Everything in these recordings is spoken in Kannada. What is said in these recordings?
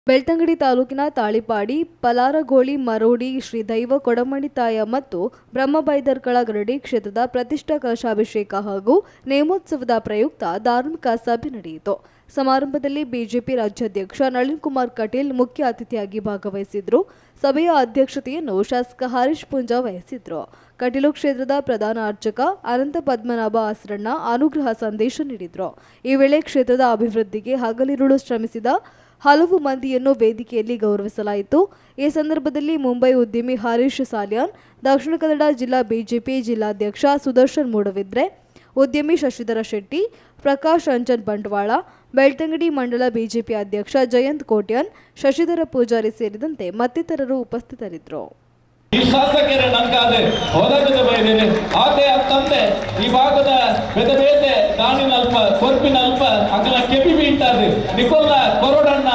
ಬೆಳ್ತಂಗಡಿ ತಾಲೂಕಿನ ತಾಳಿಪಾಡಿ, ಪಲಾರಗೋಳಿ, ಮರೋಡಿ, ಶ್ರೀ ದೈವ ಕೊಡಮಣಿತಾಯ ಮತ್ತು ಬ್ರಹ್ಮಬೈದರ್ಕಳ ಗರಡಿ ಕ್ಷೇತ್ರದ ಪ್ರತಿಷ್ಠಾ ಕಲಶಾಭಿಷೇಕ ಹಾಗೂ ನೇಮೋತ್ಸವದ ಪ್ರಯುಕ್ತ ಧಾರ್ಮಿಕ ಸಭೆ ನಡೆಯಿತು. ಸಮಾರಂಭದಲ್ಲಿ ಬಿಜೆಪಿ ರಾಜ್ಯಾಧ್ಯಕ್ಷ ನಳಿನ್ ಕುಮಾರ್ ಕಟೀಲ್ ಮುಖ್ಯ ಅತಿಥಿಯಾಗಿ ಭಾಗವಹಿಸಿದ್ರು. ಸಭೆಯ ಅಧ್ಯಕ್ಷತೆಯನ್ನು ಶಾಸಕ ಹರೀಶ್ ಪೂಂಜಾ ವಹಿಸಿದ್ರು. ಕಟೀಲು ಕ್ಷೇತ್ರದ ಪ್ರಧಾನ ಅರ್ಚಕ ಅನಂತ ಪದ್ಮನಾಭ ಆಸರಣ್ಣ ಅನುಗ್ರಹ ಸಂದೇಶ ನೀಡಿದ್ರು. ಈ ವೇಳೆ ಕ್ಷೇತ್ರದ ಅಭಿವೃದ್ಧಿಗೆ ಹಗಲಿರುಳು ಶ್ರಮಿಸಿದ ಹಲವು ಮಂದಿಯನ್ನು ವೇದಿಕೆಯಲ್ಲಿ ಗೌರವಿಸಲಾಯಿತು. ಈ ಸಂದರ್ಭದಲ್ಲಿ ಮುಂಬೈ ಉದ್ಯಮಿ ಹರೀಶ್ ಸಾಲ್ಯಾನ್, ದಕ್ಷಿಣ ಕನ್ನಡ ಜಿಲ್ಲಾ ಬಿಜೆಪಿ ಜಿಲ್ಲಾಧ್ಯಕ್ಷ ಸುದರ್ಶನ್ ಮೂಡವಿದ್ರೆ, ಉದ್ಯಮಿ ಶಶಿಧರ ಶೆಟ್ಟಿ, ಪ್ರಕಾಶ್ ರಂಜನ್ ಬಂಟ್ವಾಳ, ಬೆಳ್ತಂಗಡಿ ಮಂಡಲ ಬಿಜೆಪಿ ಅಧ್ಯಕ್ಷ ಜಯಂತ್ ಕೋಟ್ಯಾನ್, ಶಶಿಧರ ಪೂಜಾರಿ ಸೇರಿದಂತೆ ಮತ್ತಿತರರು ಉಪಸ್ಥಿತರಿದ್ದರು. ಈ ಶಾಸಕರ ನಂಗಾದೆ ಹೊರಗದ ಬೈದೇನೆ ಆತೆ ಅತ್ತಂತೆ ಈ ಭಾಗದ ಬೇತೆ ಬೇತೆ ದಾನಿನಲ್ಪ ಕೊರ್ಪಿನಲ್ಪ ಅಕಲ ಕೆಪಿ ಬೀಂಟಾದೆ ನಿಕೋಲ ಕೊರೋಡಣ್ಣ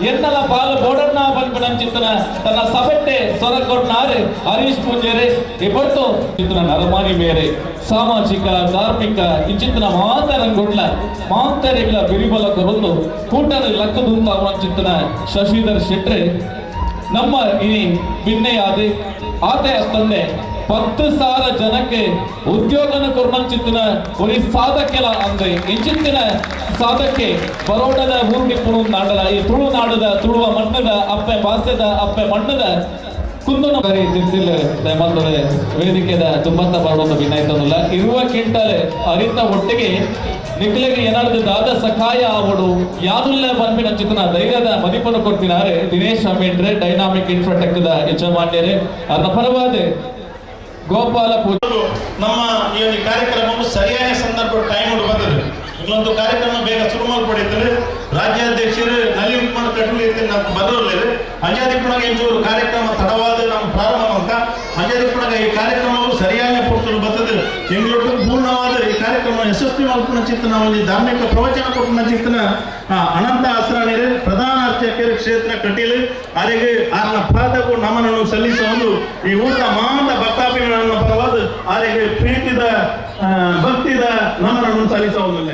ಎನ್ನಲ ಪಾಲು ಬೋಡಣ್ಣ ಬಂದ್ಬಿಡಂಚಿತ್ತನ ತನ್ನ ಸಭೆಟ್ಟೆ ಸೊರಕೊಡ್ನಾರೆ ಹರೀಶ್ ಪೂಂಜೆರೆ ಇಬ್ಬರ್ತು ಚಿತ್ತನ ನರಮಾನಿ ಮೇರೆ ಸಾಮಾಜಿಕ ಧಾರ್ಮಿಕ ಇಂಚಿತ್ತನ ಮಾತರಂಗೊಡ್ಲ ಮಾಂತರಿಗಳ ಬಿರಿಬಲ ಕೊರೊಂದು ಕೂಟದ ಲಕ್ಕದುಂತ ಅವನ ಶಶಿಧರ್ ಶೆಟ್ರೆ ನಮ್ಮ ಈ ಭಿನ್ನೆಯಾದೆ ಆತೆ ತಂದೆ 10,000 ಜನಕ್ಕೆ ಉದ್ಯೋಗನ ಕೊರ್ಮಂಚಿತ್ತಿನ ಒರಿ ಸಾಧಕೆಲ ಅಂದ್ರೆ ಇಂಚಿತ್ತಿನ ಸಾಧಕ್ಕೆ ಬರೋಡದ ಊರ್ನಿಪ್ಪುಣು ನಾಡಲ ಈ ತುಳುನಾಡದ ತುಳುವ ಮಣ್ಣದ ಅಪ್ಪೆ ಭಾಷೆದ ಅಪ್ಪೆ ಮಣ್ಣದ ಕುಂದನು ಕರಿ ತಿರ್ತಿಲ್ಲ ದಯಮಾತೋಡೆ ವೇದಿಕೆದ ತುಂಬಂತ ಬರೋದ ಭಿನ್ನಾಯ್ತನಲ್ಲ ಇರುವ ಕಿಂಟಲೆ ಅರಿತ ಒಟ್ಟಿಗೆ ನಿಖಿಲೆಗೆ ಏನಾದ್ರು ದಾದ ಸಹಾಯ ಆವಡು ಯಾದುಲ್ಲೇ ಬಂದ್ಬಿಟ್ಟು ಚಿತ್ರನ ಧೈರ್ಯದ ಮದಿಪನ್ನು ಕೊಡ್ತಿದ್ದಾರೆ ದಿನೇಶ್ ಅಮೀನ್ರೆ ಡೈನಾಮಿಕ್ ಇನ್ಫ್ರಾಟೆಕ್ದ ಯಜಮಾನ್ಯರೇ ಅದರ ಪರವಾದ ಗೋಪಾಲ ಪೂಜೆ ನಮ್ಮ ಈ ಕಾರ್ಯಕ್ರಮವು ಸರಿಯಾದ ಸಂದರ್ಭ ಟೈಮ್ ಬಂದಿದೆ. ಇಲ್ಲೊಂದು ಕಾರ್ಯಕ್ರಮ ಬೇಗ ಶುರು ಮಾಡಿಕೊಡಿದ್ದಾರೆ. ರಾಜ್ಯಾಧ್ಯಕ್ಷರು ನಳಿನ್ ಕುಮಾರ್ ಕಟೀಲ್ ನಾವು ಬರೋಲ್ಲ ಅಂಜಾದಿಪ್ಪಣಗ ಇಂಚೂರು ಕಾರ್ಯಕ್ರಮ ತಡವಾದ ನಮ್ಮ ಪ್ರಾರಂಭ ಅಂತ ಅಂಜಾದಿಪ್ಪಣಗ ಈ ಕಾರ್ಯಕ್ರಮವು ಸರಿಯಾಗಿ ಪೂರ್ತಿ ಬರ್ತದೆ. ಎಂಗ್ಲೊಟ್ಟು ಪೂರ್ಣವಾದ ಈ ಕಾರ್ಯಕ್ರಮ ಯಶಸ್ವಿ ಮಲ್ಪನ ಚಿತ್ತನ ಒಂದು ಧಾರ್ಮಿಕ ಪ್ರವಚನ ಕೊಟ್ಟಿನ ಚಿತ್ತನ ಅನಂತ ಆಸರಾಣಿರು ಪ್ರಧಾನ ಅರ್ಚಕರು ಕ್ಷೇತ್ರ ಕಟೀಲು ಅವರಿಗೆ ಆತನ ಪಾದಕ್ಕೂ ನಮನನ್ನು ಸಲ್ಲಿಸುವ ಒಂದು ಈ ಊಟ ಮಾಂದ ಭಕ್ತಾಭಿಮಾನ ಪರವಾದ ಅವರಿಗೆ ಪ್ರೀತಿದ ಭಕ್ತಿದ ನಮನನ್ನು ಸಲ್ಲಿಸುವುದಿಲ್ಲ.